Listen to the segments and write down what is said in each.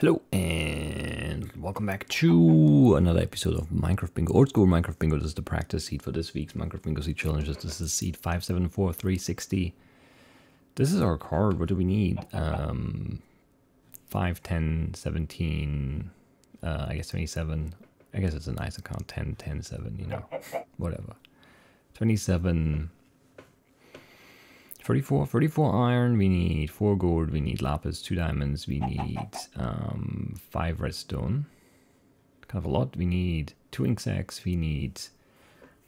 Hello and welcome back to another episode of Minecraft Bingo. Old school Minecraft Bingo. This is the practice seed for this week's Minecraft Bingo seed challenges. This is seed 574360. This is our card. What do we need? 5, 10, 17, I guess 27. I guess it's a nice account. 10, 10, 7, you know, whatever. 27, 34 iron, we need 4 gold, we need lapis, 2 diamonds, we need 5 redstone, kind of a lot. We need 2 ink sacks, we need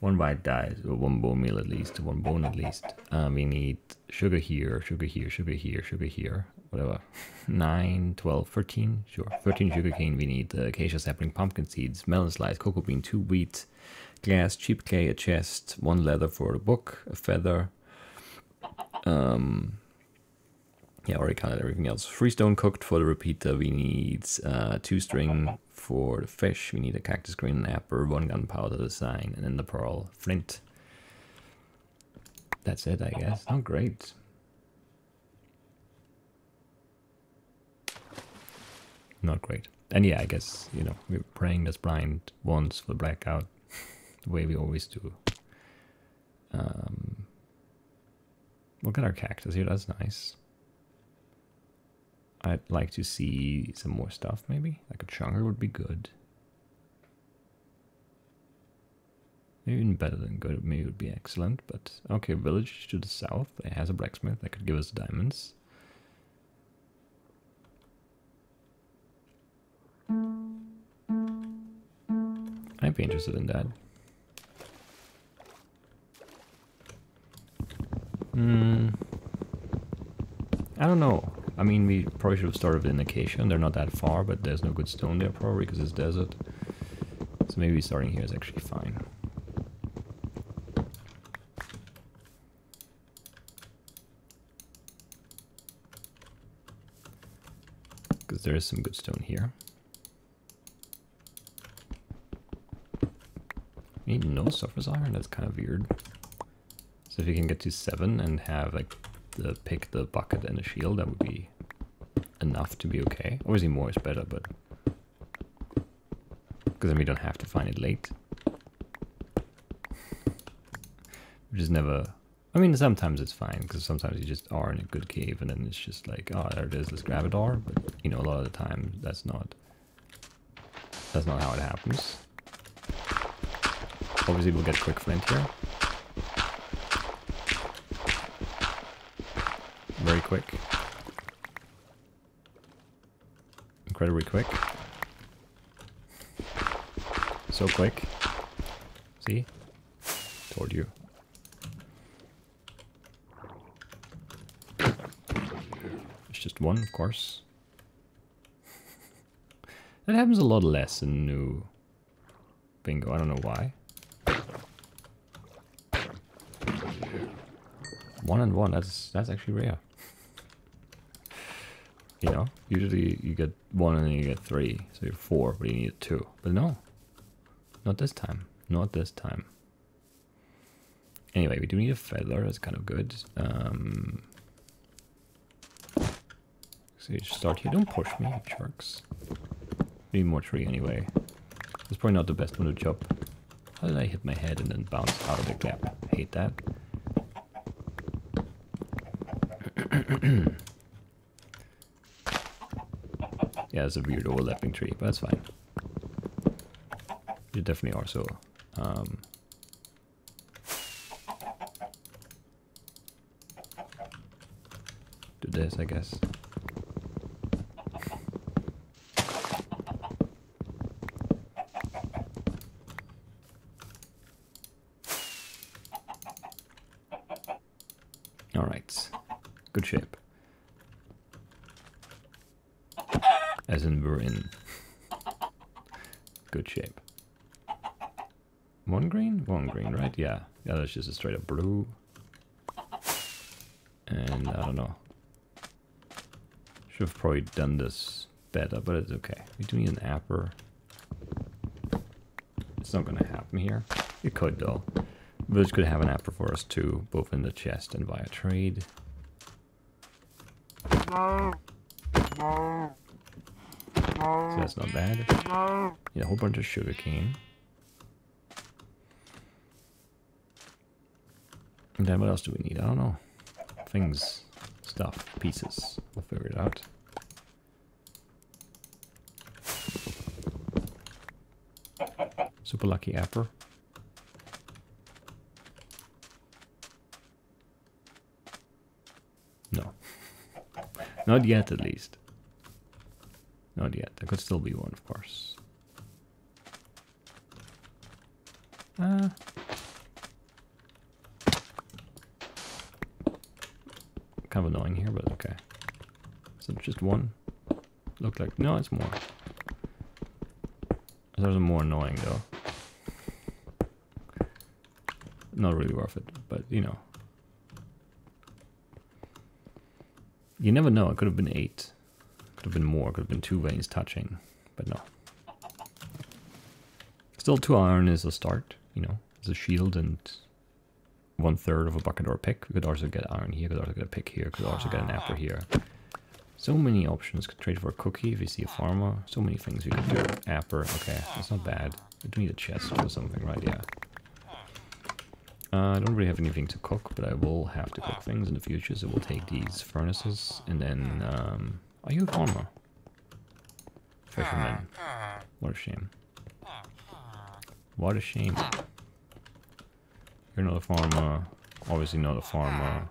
1 white dye, or 1 bone meal at least, 1 bone at least. We need sugar here, sugar here, sugar here, sugar here, whatever. 9, 12, 13, sure. 13 sugar cane, we need acacia sapling, pumpkin seeds, melon slice, cocoa bean, 2 wheat, glass, cheap clay, a chest, 1 leather for the book, a feather. Yeah, already counted everything else. 3 stone cooked for the repeater. We need 2 string for the fish. We need a cactus green, an apple, 1 gunpowder design, and then the pearl flint. That's it, I guess. Oh, great. Not great. And yeah, I guess, you know, we're praying this blind once for blackout, the way we always do. Look at our cactus here, that's nice. I'd like to see some more stuff, maybe. Like a chunker would be good. Maybe even better than good, maybe it would be excellent, but okay, village to the south. It has a blacksmith that could give us diamonds. I'd be interested in that. I don't know. I mean, we probably should have started with an acacia, and they're not that far, but there's no good stone there probably because it's desert. So maybe starting here is actually fine. Because there is some good stone here. We need no surface iron, that's kind of weird. So if you can get to 7 and have like the pick, the bucket, and the shield, that would be enough to be okay. Obviously more is better, but because then we don't have to find it late. Which is never. I mean, sometimes it's fine because sometimes you just are in a good cave and then it's just like, oh, there it is, let's grab it ore. But you know, a lot of the time that's not how it happens. Obviously, we'll get quick flint here. Very quick. Incredibly quick. So quick. See? Told you. It's just 1, of course. That happens a lot less in new bingo. I don't know why. 1 and 1. That's actually rare. You know, usually you get 1 and then you get 3, so you're 4, but you need 2. But no, not this time. Not this time. Anyway, we do need a feather. That's kind of good. So you start here. Don't push me, sharks. We need more tree anyway. That's probably not the best one to chop. How did I hit my head and then bounce out of the gap? I hate that. Yeah, it's a weird overlapping tree, but that's fine. You definitely are so. Do this, I guess. All right, good shape. As in we're in good shape. 1 green? 1 green, right? Yeah. Yeah, that's just a straight up blue. And I don't know. Should have probably done this better, but it's okay. We do need an apple. It's not gonna happen here. It could though. Village could have an apple for us too, both in the chest and via trade. So that's not bad. Yeah, a whole bunch of sugar cane. And then what else do we need? I don't know. Things, stuff, pieces. We'll figure it out. Super lucky apper. No. Not yet, at least. Not yet. There could still be one, of course. Kind of annoying here, but okay. So just one. Looked like... No, it's more. There's a more annoying, though. Not really worth it, but, you know. You never know. It could have been 8. Could have been more. Could have been 2 veins touching. But no. Still 2 iron is a start, you know. It's a shield and 1/3 of a bucket or a pick. We could also get iron here. Could also get a pick here. Could also get an apple here. So many options. Could trade for a cookie if we see a farmer. So many things we could do. Apple. Okay, that's not bad. We do need a chest or something, right? Yeah. I don't really have anything to cook, but I will have to cook things in the future, so we'll take these furnaces, and then, are you a farmer? Fisherman. What a shame. What a shame. You're not a farmer. Obviously not a farmer.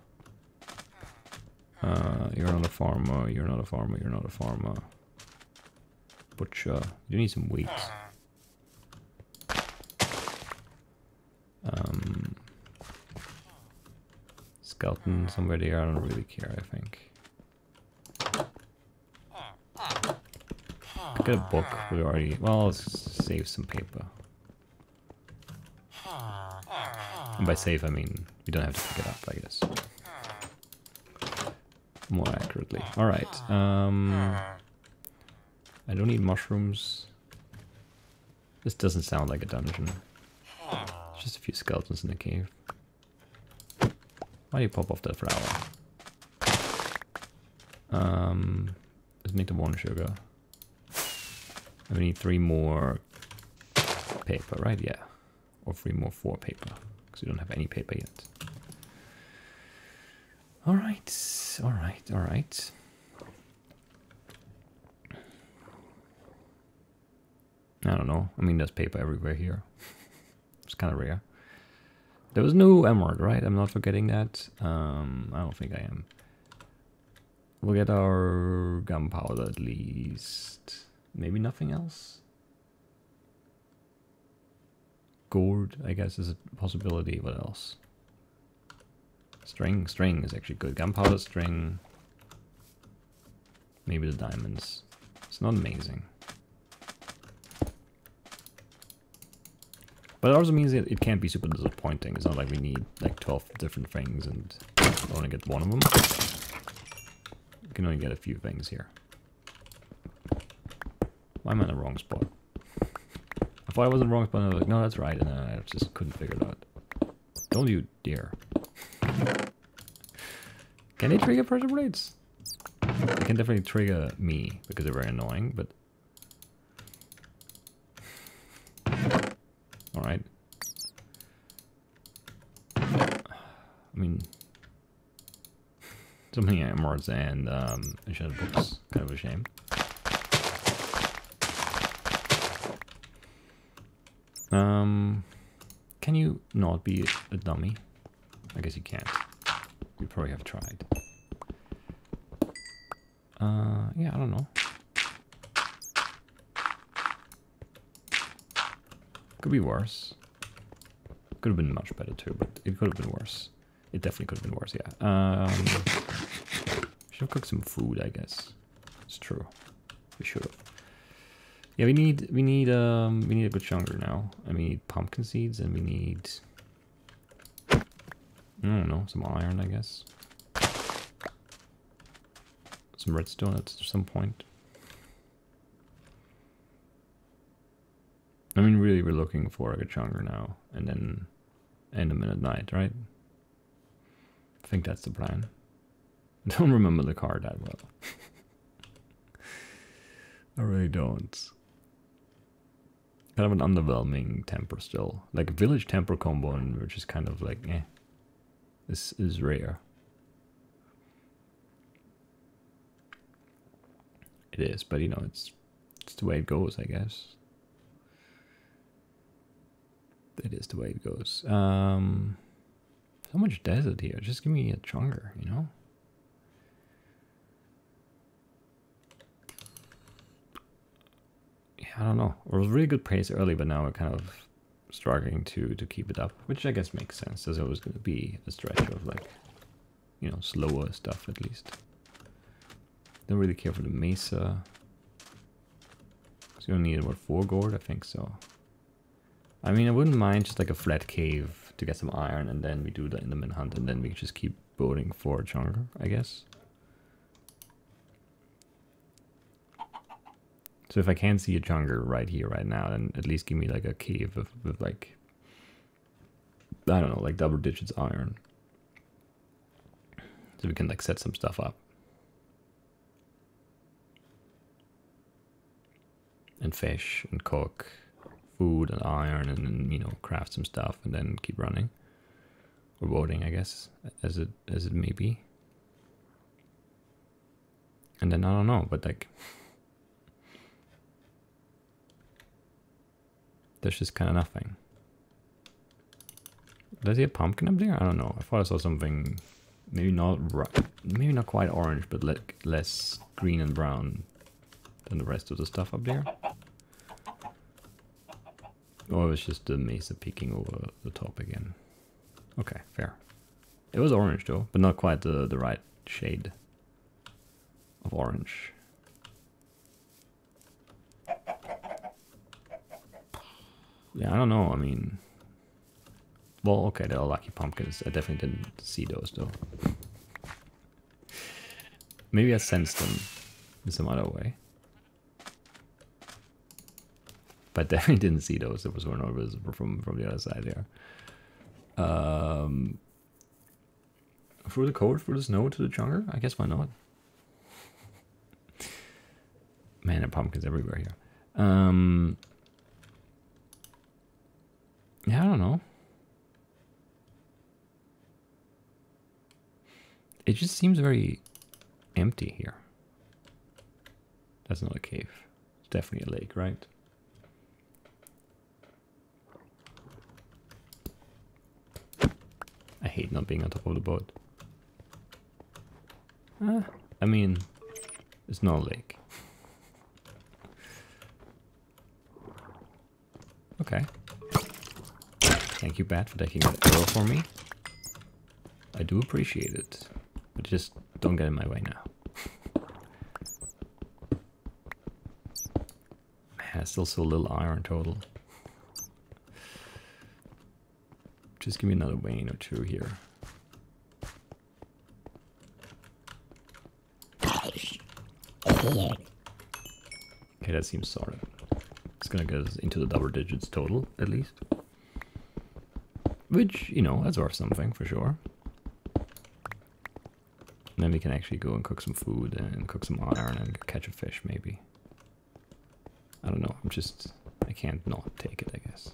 You're not a farmer, you're not a farmer, you're not a farmer. Butcher. You need some wheat. Skeleton somewhere there, I don't really care, I think. Could get a book, we already... Well, let's save some paper. And by save, I mean, we don't have to pick it up, I guess. More accurately. Alright, I don't need mushrooms. This doesn't sound like a dungeon. Just a few skeletons in the cave. Why do you pop off that flower? Let's make the 1 sugar. And we need 3 more paper, right? Yeah. Or 3 more 4 paper. Because we don't have any paper yet. Alright, alright, alright. I don't know. I mean, there's paper everywhere here. It's kind of rare. There was no emerald, right? I'm not forgetting that. I don't think I am. We'll get our gunpowder at least. Maybe nothing else? Gourd, I guess, is a possibility. What else? String. String is actually good. Gunpowder, string. Maybe the diamonds. It's not amazing. But it also means that it can't be super disappointing. It's not like we need like 12 different things and only get 1 of them. We can only get a few things here. Why am I in the wrong spot? I thought I was in the wrong spot and I was like, no, that's right. And then I just couldn't figure it out. Don't you dare. Can they trigger pressure plates? They can definitely trigger me because they're very annoying, but... Alright. I mean... So many emeralds and enchanted books. Kind of a shame. Can you not be a dummy? I guess you can't. You probably have tried. Yeah, I don't know. Could be worse. Could have been much better too, but it could have been worse. It definitely could have been worse, yeah. Should have cooked some food, I guess. It's true. We should have. Yeah, we need a good chunker now. And we need pumpkin seeds, and we need... I don't know, some iron, I guess. Some redstone at some point. I mean, really, we're looking for a good chunker now, and then end them in at night, right? I think that's the plan. I don't remember the card that well. I really don't. Kind of an underwhelming temper still. Like a village temper combo, and which is kind of like, eh. This is rare. It is, but you know, it's the way it goes, I guess. It is the way it goes. So much desert here. Just give me a chunker, you know? Yeah, I don't know. It was really good pace early, but now we're kind of struggling to keep it up, which I guess makes sense. There's always going to be a stretch of like, you know, slower stuff at least. Don't really care for the mesa. So you don't need what, 4 gourd? I think so. I mean, I wouldn't mind just like a flat cave to get some iron, and then we do the Enderman hunt, and then we just keep boating for a chunker, I guess. So if I can't see a chunker right here, right now, then at least give me like a cave with like, I don't know, like double digits iron. So we can like set some stuff up. And fish and cook food and iron, and then, you know, craft some stuff and then keep running. Or voting, I guess, as it may be. And then I don't know, but like there's just kind of nothing. Does he have pumpkin up there? I don't know. I thought I saw something, maybe not quite orange, but like less green and brown than the rest of the stuff up there. Or it was just the mesa peeking over the top again. Okay, fair. It was orange though, but not quite the right shade of orange. Yeah, I don't know. I mean, well, okay, they're all lucky pumpkins. I definitely didn't see those though. Maybe I sensed them in some other way. But I definitely didn't see those. There was one visible from the other side there. Through the cold, through the snow to the chunker? I guess why not? Man, there are pumpkins everywhere here. Yeah, I don't know. It just seems very empty here. That's not a cave. It's definitely a lake, right? I hate not being on top of the boat. I mean, it's not a lake. Okay. Thank you, Bat, for taking that arrow for me. I do appreciate it. But just don't get in my way now. Man, I still so little iron total. Just give me another vein or two here. Okay, that seems solid. It's gonna get us into the double digits total, at least. Which, you know, that's worth something for sure. And then we can actually go and cook some food and cook some iron and catch a fish, maybe. I don't know, I can't not take it, I guess.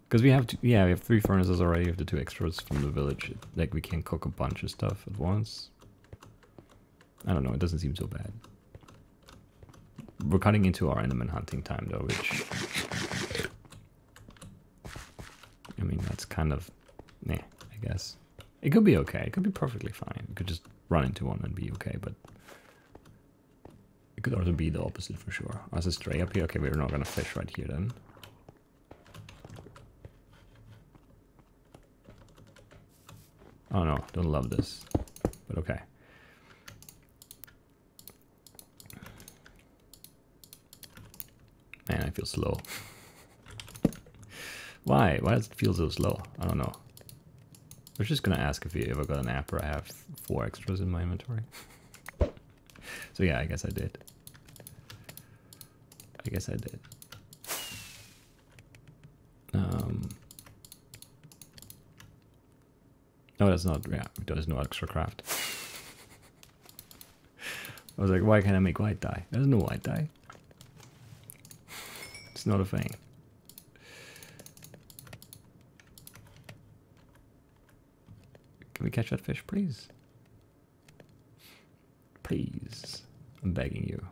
Because we have we have 3 furnaces already with the 2 extras from the village. Like, we can cook a bunch of stuff at once. I don't know, it doesn't seem so bad. We're cutting into our Enderman hunting time though, which... I mean, that's kind of... meh, I guess. It could be okay, it could be perfectly fine. We could just run into one and be okay, but... it could also be the opposite for sure. There's a stray up here. Okay, we're not gonna fish right here then. Oh no, don't love this, but okay. Man, I feel slow. Why? Why does it feel so slow? I don't know. I was just gonna ask if you ever got an app where I have 4 extras in my inventory. So yeah, I guess I did. No, that's not, yeah, there's no extra craft. I was like, why can't I make white dye? There's no white dye. It's not a thing. Can we catch that fish, please? Please. I'm begging you.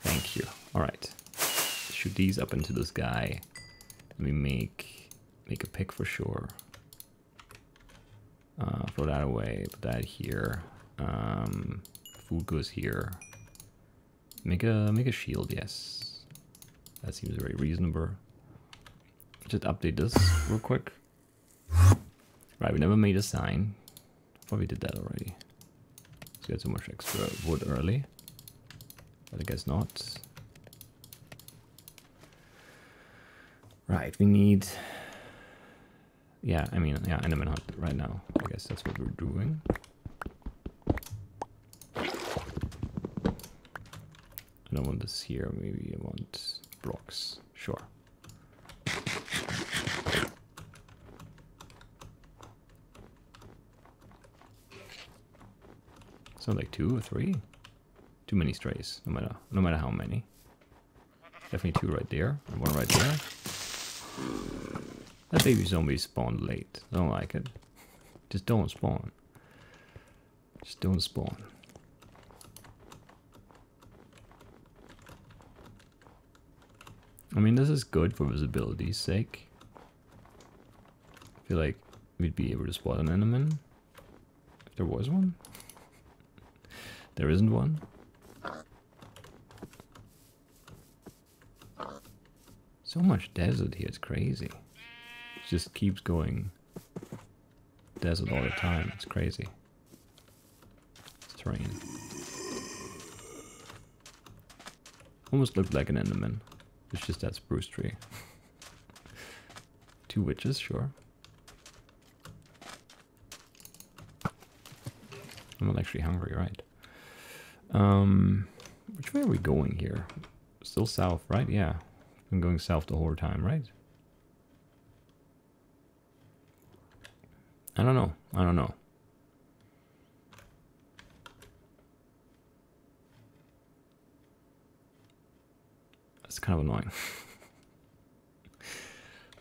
Thank you. Alright. Shoot these up into the sky. Let me make a pick for sure. Throw that away. Put that here. Food goes here. Make a shield, yes. That seems very reasonable. Just update this real quick. Right, we never made a sign. Probably did that already. Let's get so much extra wood early. But I guess not. Right, we need... Yeah, I mean, yeah, Enderman Hunt right now. I guess that's what we're doing. I don't want this here, maybe I want blocks. Sure. Sounds like 2 or 3. Too many strays, no matter how many. Definitely 2 right there, and 1 right there. That baby zombie spawned late. I don't like it. Just don't spawn. Just don't spawn. I mean, this is good for visibility's sake. I feel like we'd be able to spot an enderman if there was one. There isn't one. So much desert here, it's crazy. It just keeps going desert all the time, it's crazy. It's terrain. Almost looked like an enderman. It's just that spruce tree. 2 witches, sure. I'm not actually hungry, right? Which way are we going here? Still south, right? Yeah. Been going south the whole time, right? I don't know. I don't know. That's kind of annoying.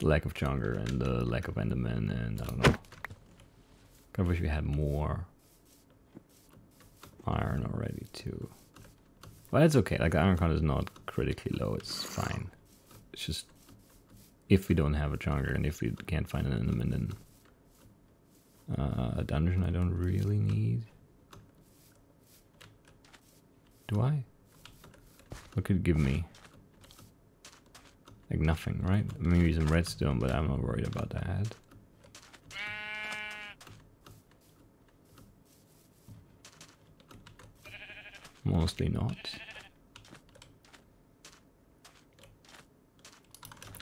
The lack of Chunger and the lack of Enderman, and I don't know. I wish we had more iron already too. But it's okay. Like, the iron count is not critically low. It's fine. It's just if we don't have a Chunger and if we can't find an Enderman, then a dungeon I don't really need. Do I? What could it give me? Like nothing, right? Maybe some redstone, but I'm not worried about that. Mostly not.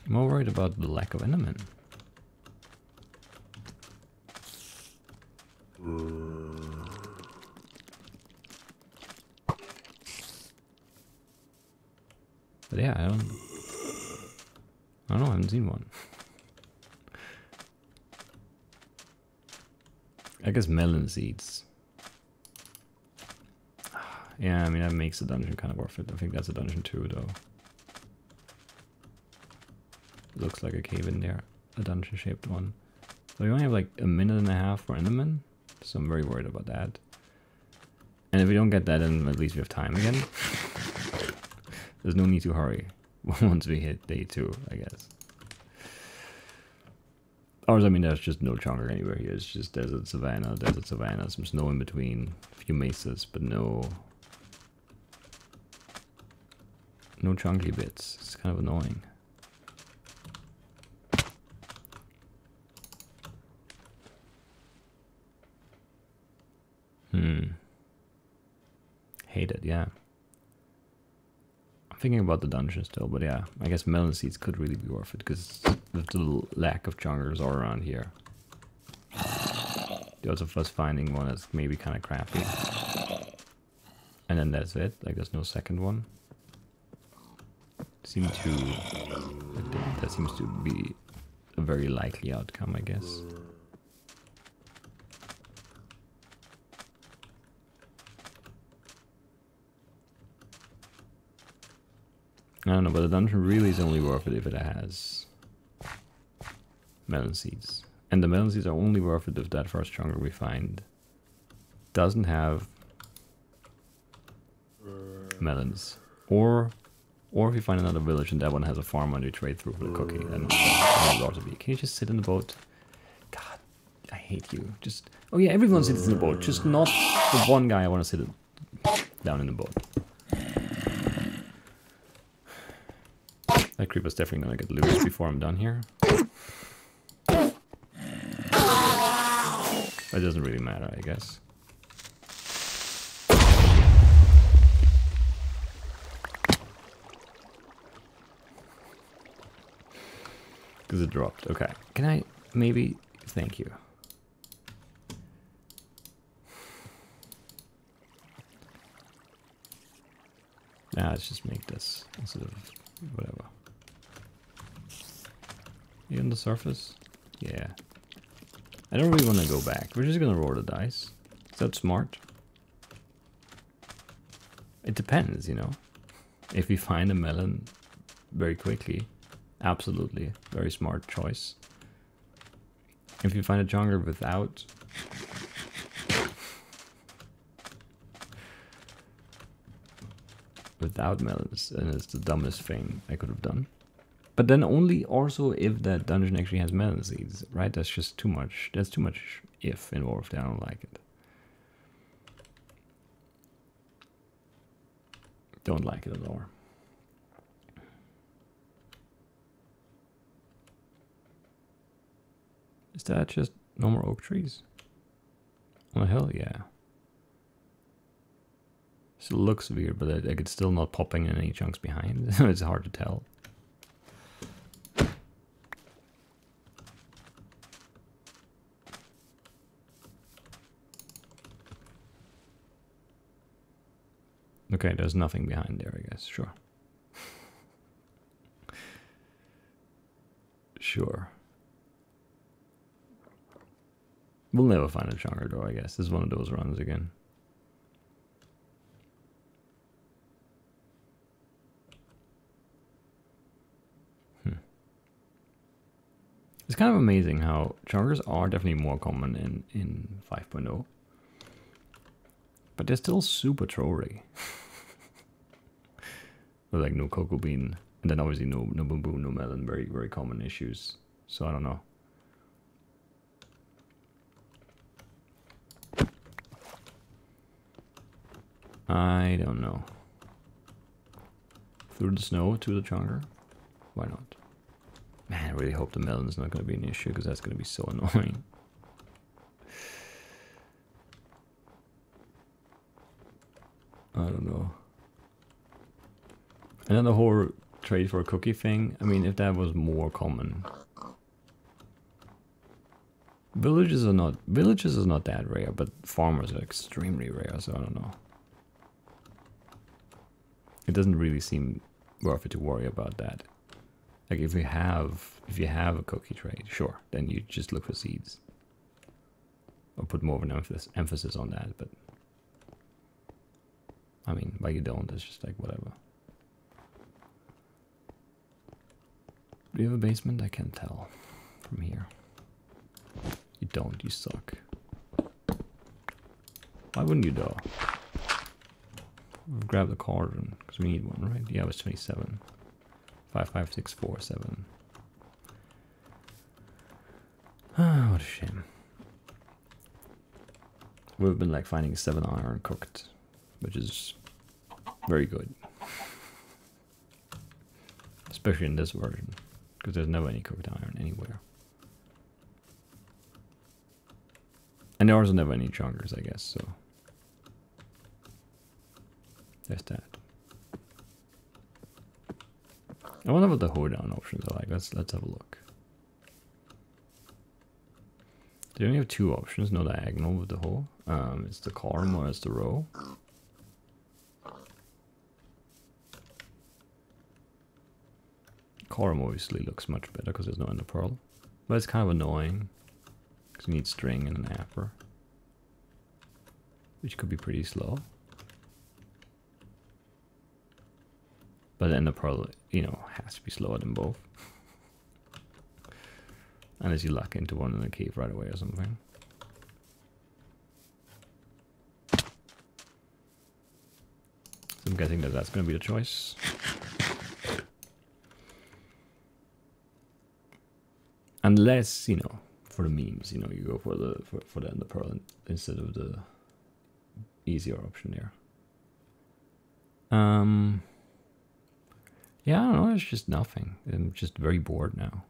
I'm more worried about the lack of Enderman. But yeah, I don't know, I haven't seen one. I guess melon seeds. Yeah, I mean, that makes the dungeon kind of worth it. I think that's a dungeon too, though. Looks like a cave in there. A dungeon-shaped one. So we only have like a minute and a half for Enderman. So I'm very worried about that. And if we don't get that, then at least we have time again. There's no need to hurry once we hit day 2, I guess. Or, I mean, there's just no Chunger anywhere here. It's just desert savannah, some snow in between, a few mesas, but no chunky bits. It's kind of annoying. Hate it, yeah. I'm thinking about the dungeon still, but yeah, I guess melon seeds could really be worth it because with the lack of Chungers all around here. The odds of us finding one is maybe kind of crappy. And then that's it, like there's no second one. That seems to be a very likely outcome, I guess. I don't know, but the dungeon really is only worth it if it has melon seeds. And the melon seeds are only worth it if that first chunker we find doesn't have melons. Or if you find another village and that one has a farm and you trade through for the cookie, then that would also be. Can you just sit in the boat? God, I hate you. Just, oh yeah, everyone sits in the boat, just not the one guy I want to sit down in the boat. That creeper's definitely gonna get loose before I'm done here. That doesn't really matter, I guess. Because it dropped. Okay. Can I maybe... Thank you. Nah, let's just make this instead of whatever. You on the surface? Yeah. I don't really want to go back. We're just gonna roll the dice. Is that smart? It depends, you know. If we find a melon very quickly, absolutely, very smart choice. If you find a jungle without melons, then it's the dumbest thing I could have done. But then only also if that dungeon actually has melon seeds, right? That's just too much. There's too much if involved. I don't like it. Don't like it at all. Is that just no more oak trees? Oh hell yeah. Still looks weird, but like it's still not popping in any chunks behind. It's hard to tell. Okay, there's nothing behind there, I guess. Sure. Sure. We'll never find a chunker though, I guess. This is one of those runs again. It's kind of amazing how chunkers are definitely more common in 5.0. But they're still super trollery. With like no cocoa bean, and then obviously no bamboo, no melon, very, very common issues. So I don't know. I don't know. Through the snow to the chunker? Why not? Man, I really hope the melon's not going to be an issue, because that's going to be so annoying. I don't know. And then the whole trade for a cookie thing, I mean, if that was more common. Villages are not that rare, but farmers are extremely rare, so I don't know. It doesn't really seem worth it to worry about that. Like if you have a cookie trade, sure, then you just look for seeds. Or put more of an emphasis on that, but I mean, why you don't, it's just like whatever. Do you have a basement? I can't tell from here. You don't, you suck. Why wouldn't you though? Grab the cauldron, because we need one, right? Yeah, it was 27. 5, 5, 6, 4, 7. Ah, what a shame. We've been like finding 7 iron cooked, which is very good. Especially in this version, because there's never any cooked iron anywhere. And there are also never any chunkers, I guess, so. There's that. I wonder what the hoedown options are like. Let's have a look. They only have 2 options, no diagonal with the hoe. It's the column or it's the row. Column obviously looks much better because there's no ender pearl. But it's kind of annoying because you need string and an apper, which could be pretty slow. But then the pearl, you know, has to be slower than both. Unless you luck into one in the cave right away or something. So I'm guessing that that's going to be the choice. Unless, you know, for the memes, you know, you go for the ender pearl instead of the easier option there. Yeah, I don't know, it's just nothing. I'm just very bored now.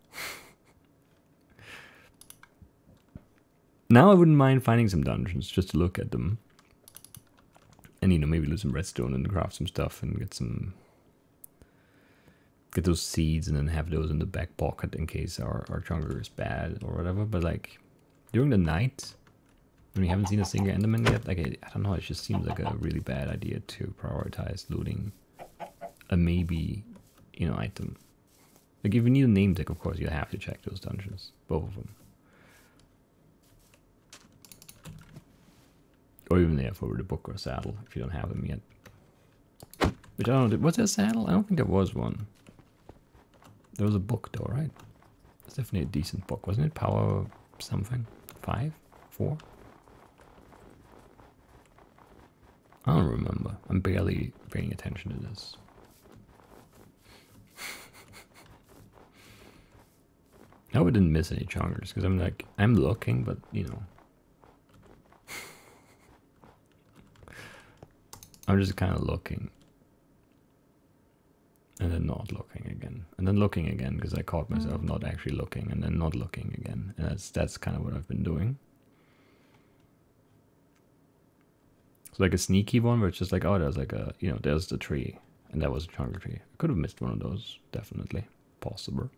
Now I wouldn't mind finding some dungeons just to look at them. And, you know, maybe lose some redstone and craft some stuff and get those seeds and then have those in the back pocket in case our jungler is bad or whatever. But like during the night, when we haven't seen a single enderman yet, like I don't know, it just seems like a really bad idea to prioritize looting a maybe, you know, item. Like if you need a name tag, of course you have to check those dungeons, both of them. Or even there for the book or saddle if you don't have them yet. Which I don't know, was there a saddle? I don't think there was one. There was a book though, right? It's definitely a decent book, wasn't it? Power something? 5? 4? I don't remember. I'm barely paying attention to this. I hope I didn't miss any chungers, because I'm like, I'm looking, but you know. I'm just kind of looking. And then not looking again. And then looking again, because I caught myself not actually looking, and then not looking again. And that's kind of what I've been doing. It's like a sneaky one where it's just like, oh, there's like a, you know, there's the tree. And that was a chunger tree. I could have missed one of those, definitely. Possible.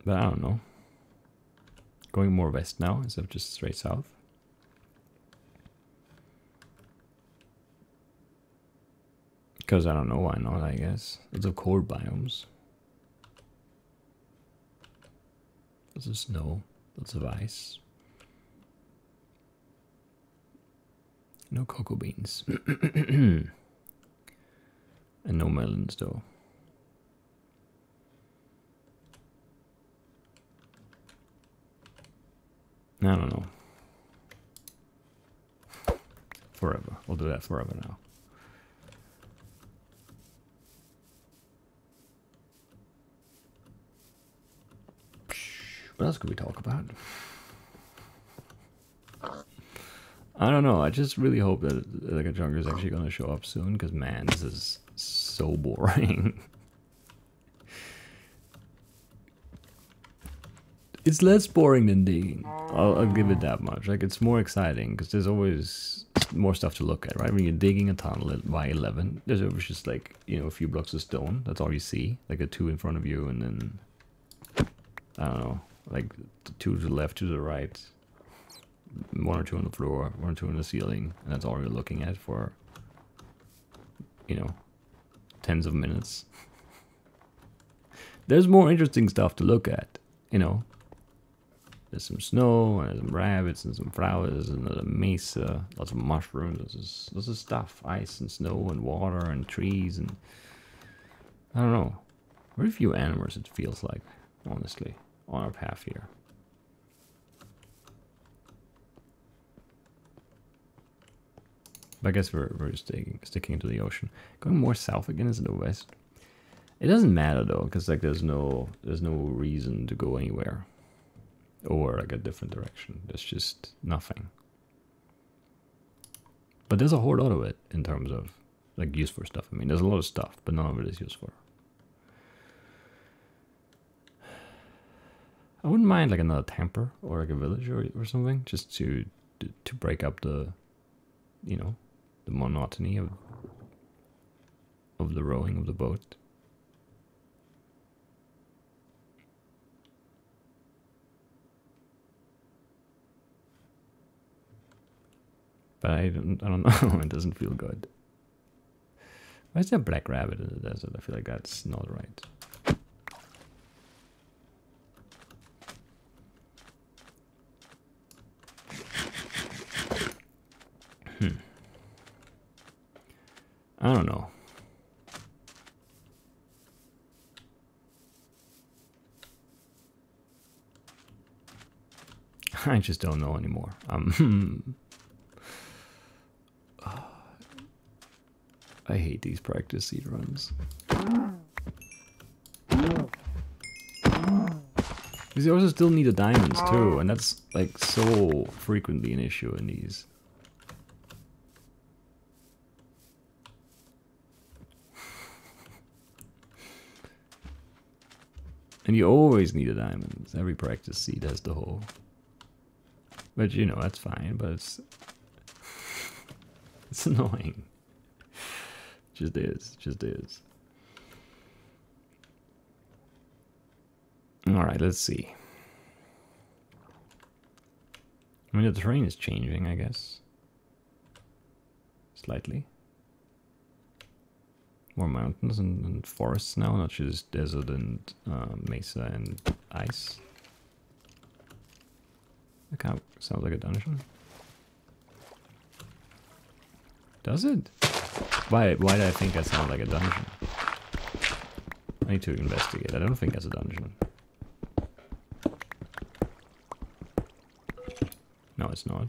But I don't know. Going more west now instead of just straight south. Because I don't know why not, I guess. Lots of cold biomes. Lots of snow. Lots of ice. No cocoa beans. And no melons though. I don't know. Forever. We'll do that forever now. What else could we talk about? I don't know. I just really hope that like a jungle is actually going to show up soon, because man, this is so boring. It's less boring than digging. I'll give it that much. Like, it's more exciting because there's always more stuff to look at, right? When you're digging a tunnel by 11, there's always just like, you know, a few blocks of stone. That's all you see. Like a 2 in front of you, and then I don't know, like 2 to the left, 2 to the right, 1 or 2 on the floor, 1 or 2 on the ceiling, and that's all you're looking at for, you know, tens of minutes. There's more interesting stuff to look at, you know. There's some snow, and some rabbits, and some flowers, and a mesa, lots of mushrooms, lots of stuff, ice and snow and water and trees, and I don't know. Very few animals, it feels like, honestly, on our path here. But I guess we're sticking to the ocean. Going more south again instead of west. It doesn't matter though, because like there's no reason to go anywhere. Or like a different direction. There's just nothing. But there's a whole lot of it in terms of like use for stuff. I mean, there's a lot of stuff, but none of it is useful. I wouldn't mind like another temper or like a village or something, just to break up the, you know, the monotony of the rowing of the boat. But I don't know, it doesn't feel good. Why is there a black rabbit in the desert? I feel like that's not right. I don't know. I just don't know anymore. I hate these practice seed runs. Because you also still need the diamonds too, and that's like so frequently an issue in these. And you always need the diamonds. Every practice seed has the hole. But you know, that's fine, but it's annoying. Just is, just is. Alright, let's see. I mean, the terrain is changing, I guess. Slightly. More mountains and forests now, not just desert and mesa and ice. That kind of sounds like a dungeon. Does it? Why did I think that sounded like a dungeon? I need to investigate. I don't think that's a dungeon. No, it's not.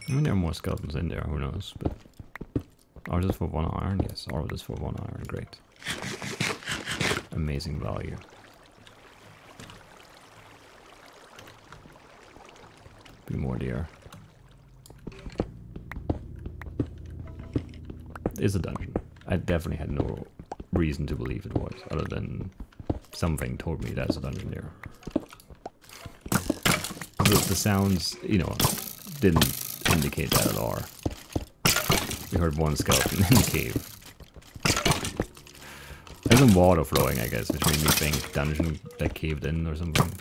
I mean, there are more skeletons in there, who knows, but... Are this for 1 iron? Yes, are this for 1 iron, great. Amazing value. Be more deer. It's a dungeon. I definitely had no reason to believe it was, other than something told me that's a dungeon there. The sounds, you know, didn't indicate that at all. We heard one skeleton in the cave. There's some water flowing, I guess, which made me think dungeon that caved in or something.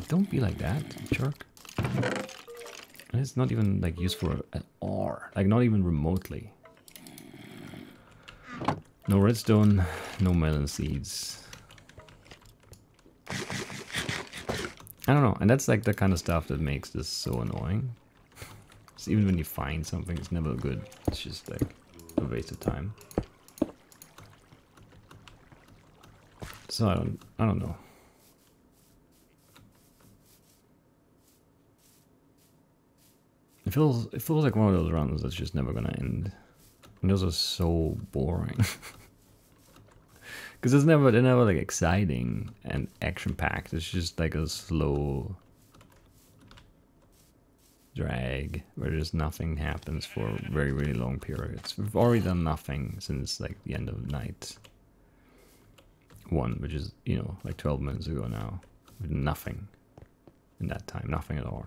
Don't be like that, jerk. And it's not even like useful at all. Like not even remotely. No redstone, no melon seeds. I don't know, and that's like the kind of stuff that makes this so annoying. So even when you find something, it's never good. It's just like a waste of time. So I don't know. It feels like one of those runs that's just never gonna end. And those are so boring. Because they're never like exciting and action packed. It's just like a slow drag where just nothing happens for very, very long periods. We've already done nothing since like the end of night 1, which is, you know, like 12 minutes ago now. Nothing in that time, nothing at all.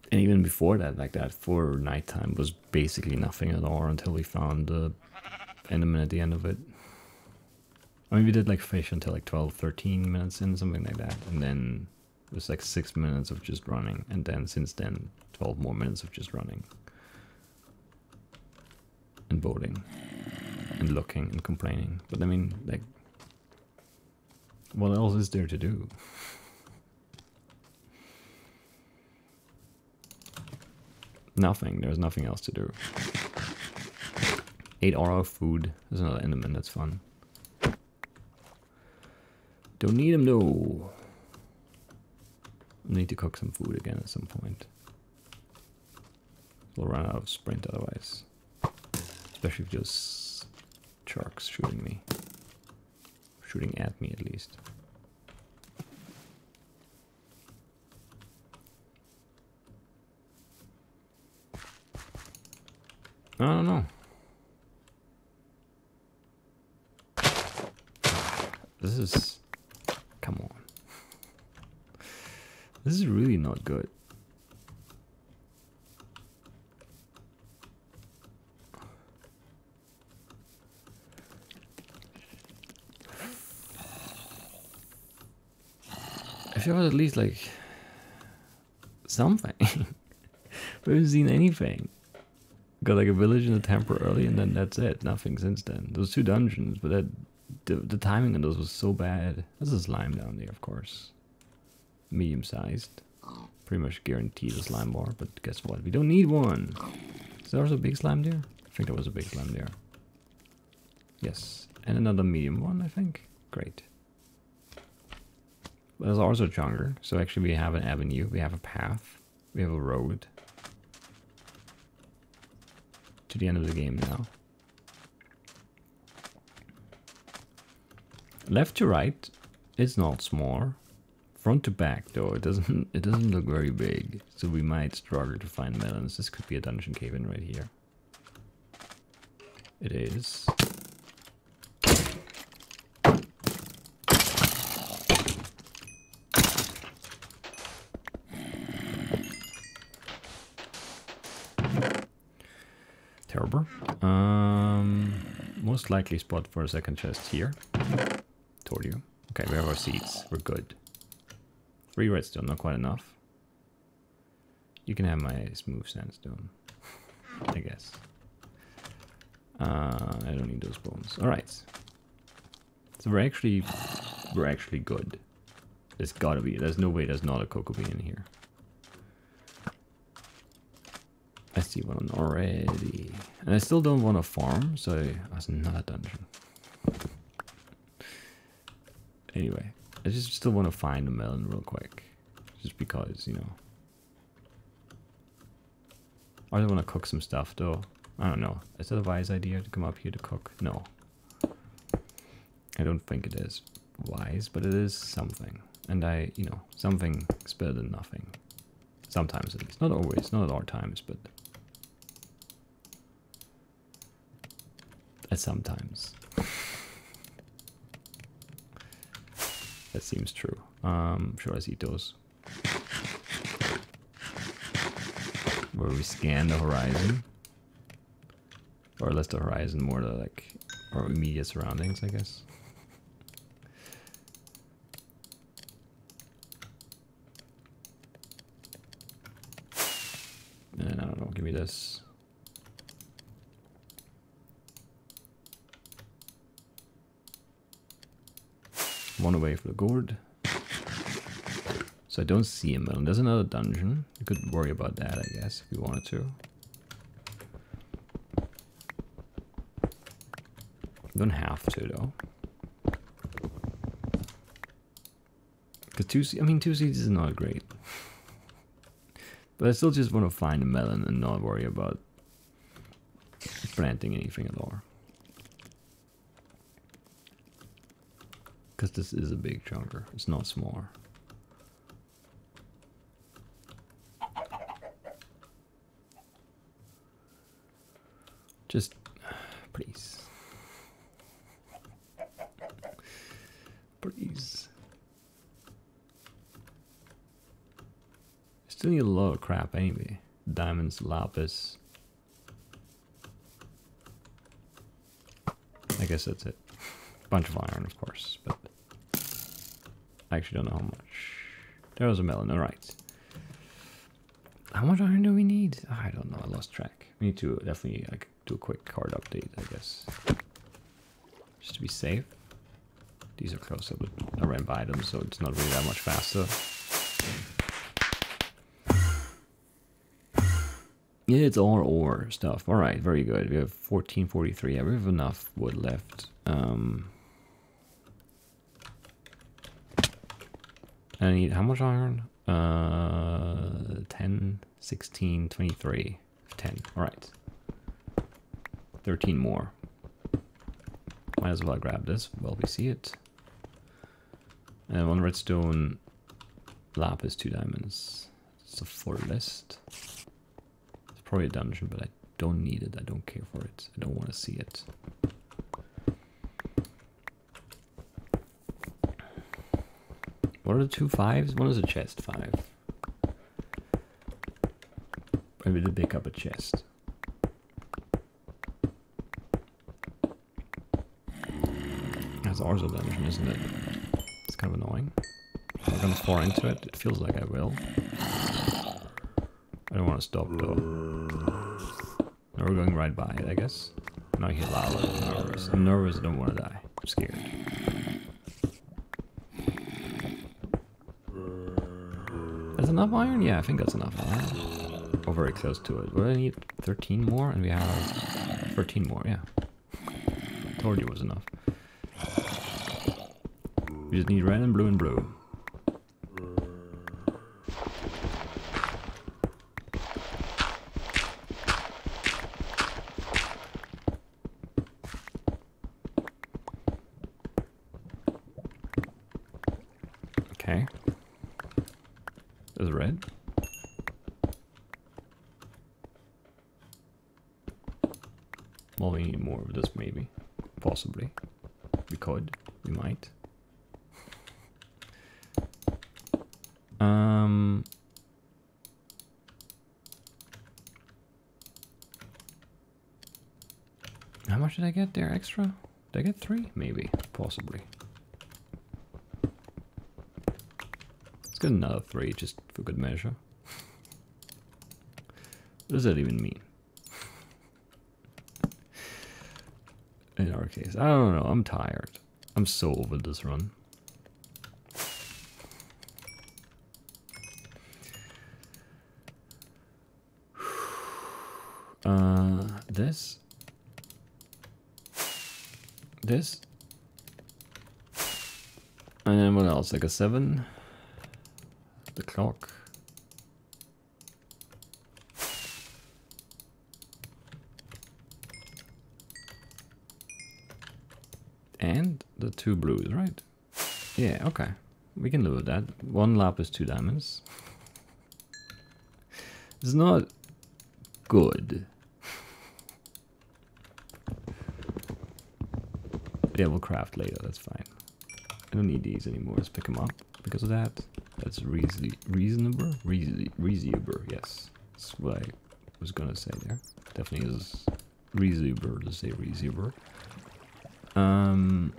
And even before that, like that for nighttime was basically nothing at all until we found the enderman at the end of it. I mean, we did like fish until like 12, 13 minutes in, something like that. And then it was like 6 minutes of just running. And then since then, 12 more minutes of just running. And boating. And looking and complaining. But I mean, like, what else is there to do? Nothing. There's nothing else to do. 8 hour of food. There's another enderman. That's fun. Don't need him though. Need to cook some food again at some point. We'll run out of sprint otherwise. Especially if those sharks shooting me. Shooting at me at least. I don't know. This is... Come on. This is really not good. If there was at least like... something. We haven't seen anything. Got like a village and a temple early, and then that's it. Nothing since then. Those 2 dungeons, but that the timing on those was so bad. There's a slime down there, of course. Medium sized. Pretty much guaranteed a slime bar, but guess what? We don't need one. Is there also a big slime there? I think there was a big slime there. Yes. And another medium one, I think. Great. But there's also a jungle. So actually we have an avenue, we have a path, we have a road. To the end of the game now. Left to right, it's not small. Front to back though, it doesn't look very big. So we might struggle to find melons. This could be a dungeon cave-in right here. It is. Terrible. Most likely spot for a second chest here. Told you. Okay, we have our seeds. We're good. 3 redstone, not quite enough. You can have my smooth sandstone, I guess. I don't need those bones. All right. So we're actually good. There's gotta be. There's no way there's not a cocoa bean in here. I see one already. And I still don't want to farm, so that's not a dungeon. Anyway, I just still want to find a melon real quick. Just because, you know. Or I want to cook some stuff, though. I don't know. Is that a wise idea to come up here to cook? No. I don't think it is wise, but it is something. And you know, something is better than nothing. Sometimes at least. Not always, not at all times, but at sometimes. That seems true. Sure, let's eat those. Where we scan the horizon. Or less the horizon, more the like our immediate surroundings, I guess. And I don't know, give me this. One away for the gourd. So I don't see a melon. There's another dungeon. You could worry about that, I guess, if you wanted to. You don't have to, though. Because 2 seeds is not great. But I still just want to find a melon and not worry about planting anything at all. Because this is a big chunker. It's not small. Just, please. Please. Still need a lot of crap anyway. Diamonds, lapis. I guess that's it. Bunch of iron, of course, but I actually don't know how much. There was a melon, alright. How much iron do we need? Oh, I don't know, I lost track. We need to definitely like do a quick card update, I guess. Just to be safe. These are closer, but I ran by them, so it's not really that much faster. Yeah, it's all ore stuff. Alright, very good. We have 1443. Yeah, we have enough wood left. I need how much iron? 10, 16, 23, 10. Alright. 13 more. Might as well grab this while we see it. And 1 redstone, lapis, 2 diamonds. It's a full list. It's probably a dungeon, but I don't need it. I don't care for it. I don't want to see it. What are the 2 5s? One is a chest 5. Maybe to pick up a chest. That's also a dungeon, isn't it? It's kind of annoying. Am I gonna fall into it? It feels like I will. I don't want to stop though. Now we're going right by it, I guess. Now I hear lava. I'm nervous. I'm nervous. I don't want to die. I'm scared. That's enough iron? Yeah, I think that's enough iron. We're very close to it. What do I need? 13 more? And we have 13 more, yeah. Told you it was enough. We just need red and blue and blue. Okay. There's red. Well, we need more of this, maybe. Possibly. We could. We might. How much did I get there extra? Did I get 3? Maybe. Possibly. Let's get another 3 just for good measure. What does that even mean? In our case, I don't know. I'm tired. I'm so over this run. This, and then what else? Like a 7. The clock. And the 2 blues, right? Yeah, okay. We can live with that. 1 lapis, 2 diamonds. It's not good. Yeah, we'll craft later, that's fine. I don't need these anymore, let's pick them up because of that. That's reasonable? Reasonable, yes. That's what I was gonna say there. Definitely is reasonable to say reasonable. Did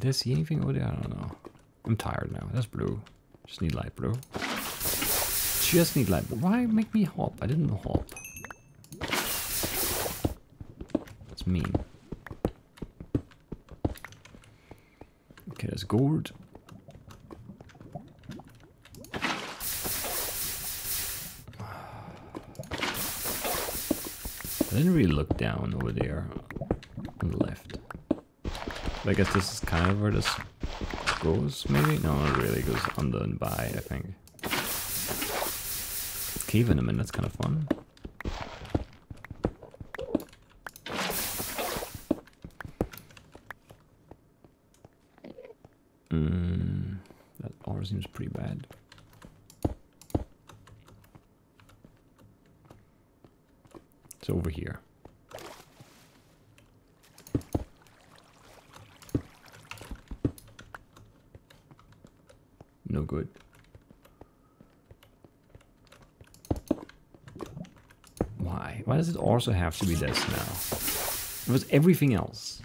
I see anything over there? I don't know. I'm tired now. That's blue. Just need light blue. Just need light blue. Why make me hop? I didn't hop. That's mean. Okay, there's gold. I didn't really look down over there on the left. But I guess this is kind of where this goes, maybe? No, it really goes under and by, I think. It's cave in a minute, that's kind of fun. That ore seems pretty bad. It's over here. No good. Why? Why does it also have to be this now? It was everything else.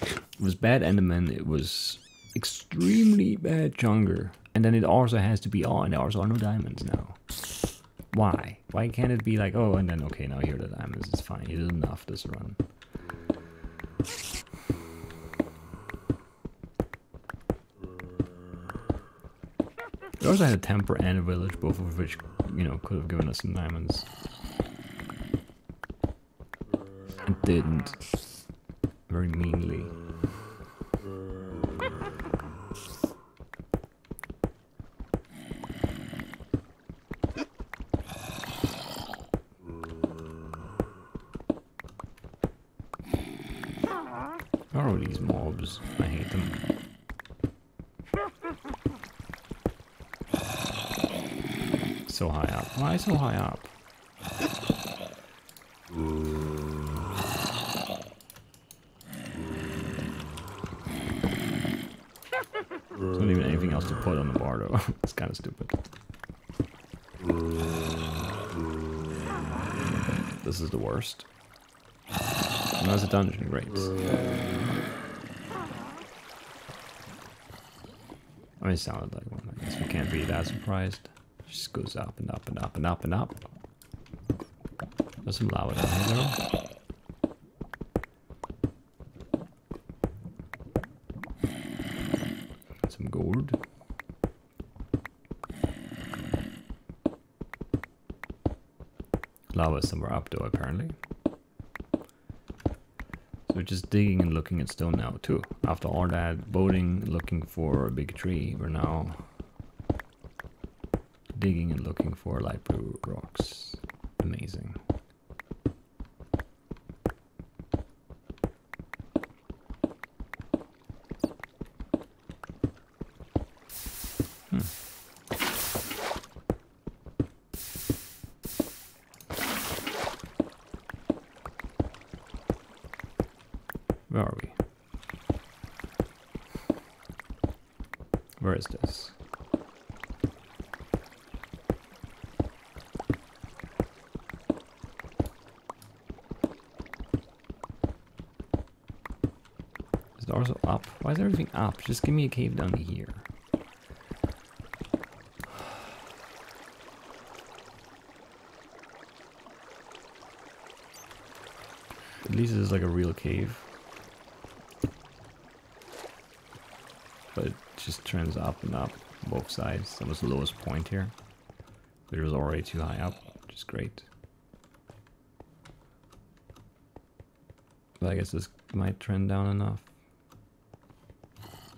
It was bad Enderman, it was extremely bad Junger, and then it also has to be on. There also are no diamonds now. Why? Why can't it be like, oh, and then, okay, now here are the diamonds, it's fine, it is enough this run. We also had a temper and a village, both of which, you know, could have given us some diamonds. It didn't. Very meanly. Oh, these mobs. I hate them. So high up. Why so high up? There's not even anything else to put on the bar though. It's kind of stupid. This is the worst. Now it's a dungeon, great. I mean, it sounded like one. I guess we can't be that surprised. It just goes up and up and up and up and up. There's some lava down here though. Some gold. Lava is somewhere up though, apparently. So we're just digging and looking at stone now too. After all that boating, looking for a big tree, we're now digging and looking for light blue rocks. Amazing. Where are we? Where is this? Is it also up? Why is everything up? Just give me a cave down here. At least it's like a real cave. But it just turns up and up on both sides. That was the lowest point here. But it was already too high up, which is great. But I guess this might trend down enough.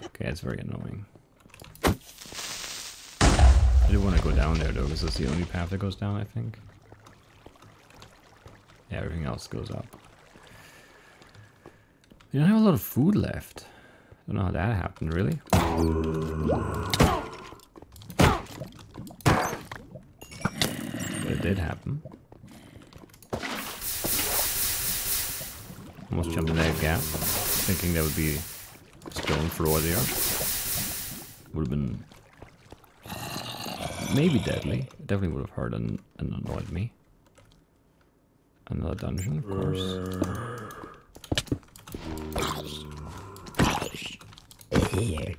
Okay, it's very annoying. I do want to go down there though, because that's the only path that goes down, I think. Yeah, everything else goes up. We don't have a lot of food left. Don't know how that happened, really. But it did happen. Almost jumped in that gap, thinking that would be stone floor there. Would have been maybe deadly. It definitely would have hurt and annoyed me. Another dungeon, of course.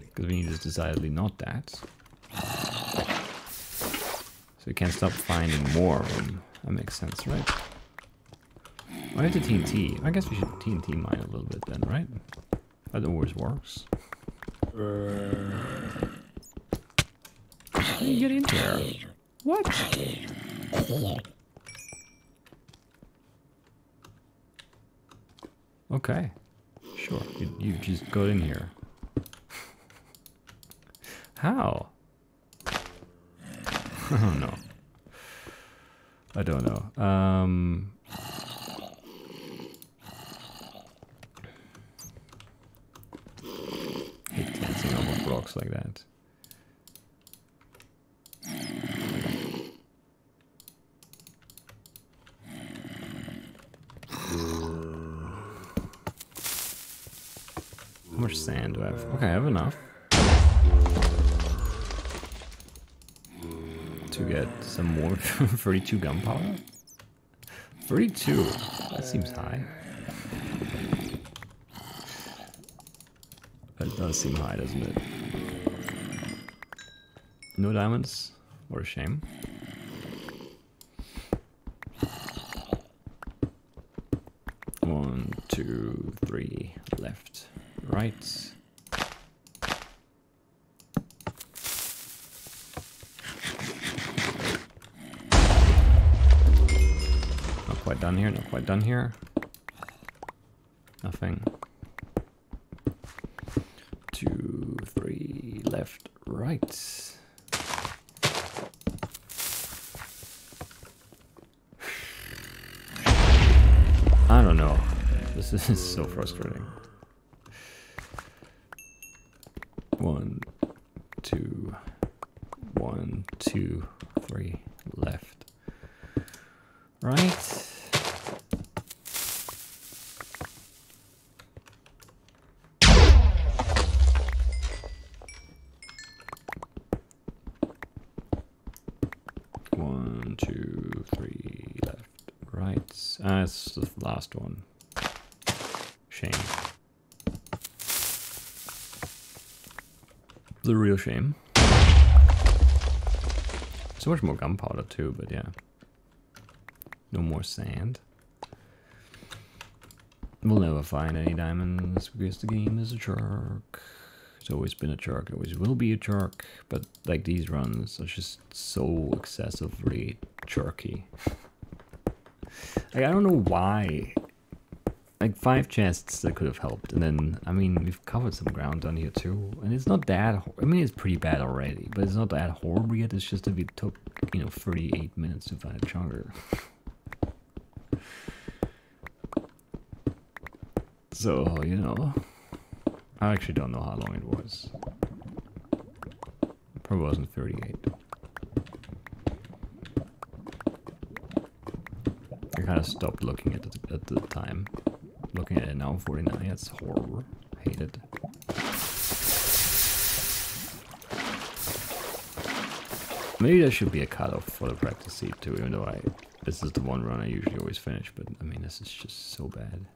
Because we need is decidedly not that. So we can't stop finding more of them. That makes sense, right? Why have to TNT? I guess we should TNT mine a little bit then, right? That always works. How do you get in there? What? Okay. Sure. You just go in here. How? Oh no. I don't know. Hate dancing over blocks like that. How much sand do I have? Okay, I have enough to get some more 32 gunpowder. 32? That seems high. That does seem high, doesn't it? No diamonds? What a shame. One, two, three left. Right. Not quite done here, not quite done here. Nothing. 2, 3 left, right. I don't know. This is so frustrating. 1, 2, 1, 2, 3 left. Right. One, two, three left. Right. That's the last one. Shame. The real shame. So much more gunpowder too, but yeah. No more sand. We'll never find any diamonds because the game is a jerk. It's always been a jerk, always will be a jerk, but like these runs are just so excessively jerky. Like, I don't know why. Like 5 chests that could have helped, and then I mean we've covered some ground down here too, and it's not that. I mean it's pretty bad already, but it's not that horrible yet. It's just that we took 38 minutes to find a chunker. So I actually don't know how long it was. Probably wasn't 38. I kind of stopped looking at the time. Looking at it now, 49. That's horrible. Hate it. Maybe there should be a cutoff for the practice seat too. Even though this is the one run I usually always finish, but I mean this is just so bad.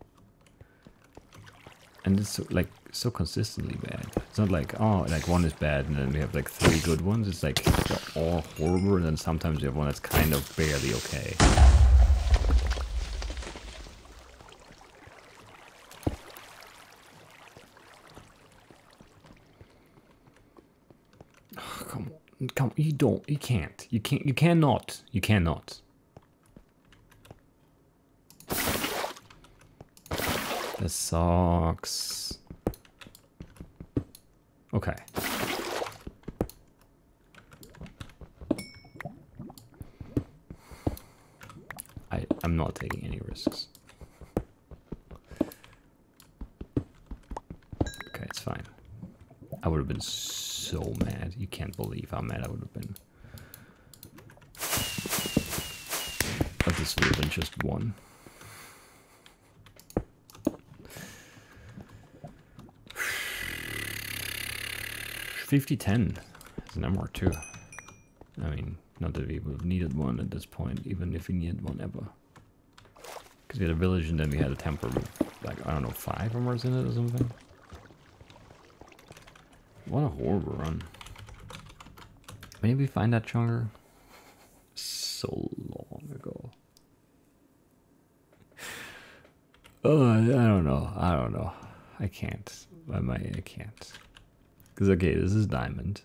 And it's so consistently bad. It's not like, oh, like one is bad and then we have like 3 good ones. It's like they're all horrible, and then sometimes you have one that's kind of barely okay. Oh, come on, you cannot. This sucks. Okay. I'm not taking any risks. Okay, it's fine. I would have been so mad. You can't believe how mad I would have been. But this would have been just one. 50-10 is an MR too. I mean, not that we would have needed one at this point, even if we needed one ever. Because we had a village and then we had a temple with, like, I don't know, 5 MRs in it or something. What a horrible run. Maybe we find that chunker so long ago. Oh, I don't know. I can't. I can't. Because, okay, this is diamond.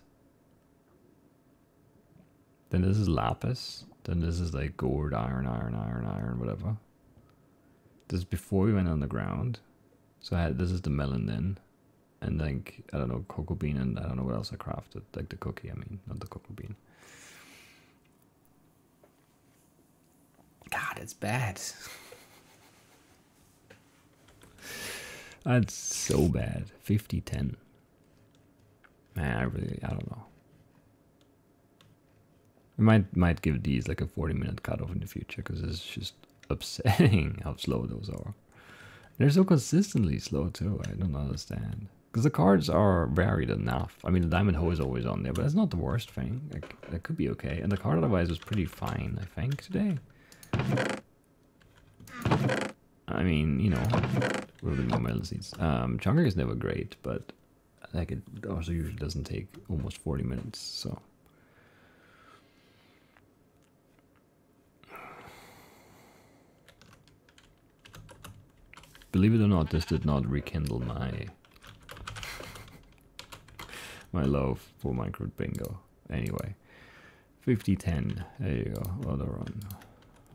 Then this is lapis. Then this is like gold, iron, whatever. This is before we went underground. So this is the melon then. And like, I don't know, cocoa bean, and I don't know what else I crafted. Like the cookie, I mean, not the cocoa bean. God, it's bad. That's so bad. 50-10. Man, I don't know. We might give these like a 40-minute cutoff in the future, because it's just upsetting how slow those are. They're so consistently slow too. I don't understand. Because the cards are varied enough. I mean, the diamond hoe is always on there, but that's not the worst thing. Like, that could be okay. And the card otherwise was pretty fine, I think, today. I mean, you know, a little bit more melon seeds. Chunker is never great, but like it also usually doesn't take almost 40 minutes, so. Believe it or not, this did not rekindle my love for Minecraft Bingo. Anyway, 50-10. There you go. What a run.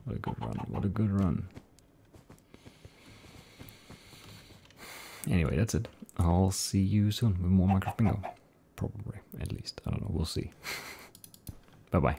What a good run. What a good run. Anyway, that's it. I'll see you soon with more Minecraft Bingo. Probably, at least. I don't know. We'll see. Bye-bye.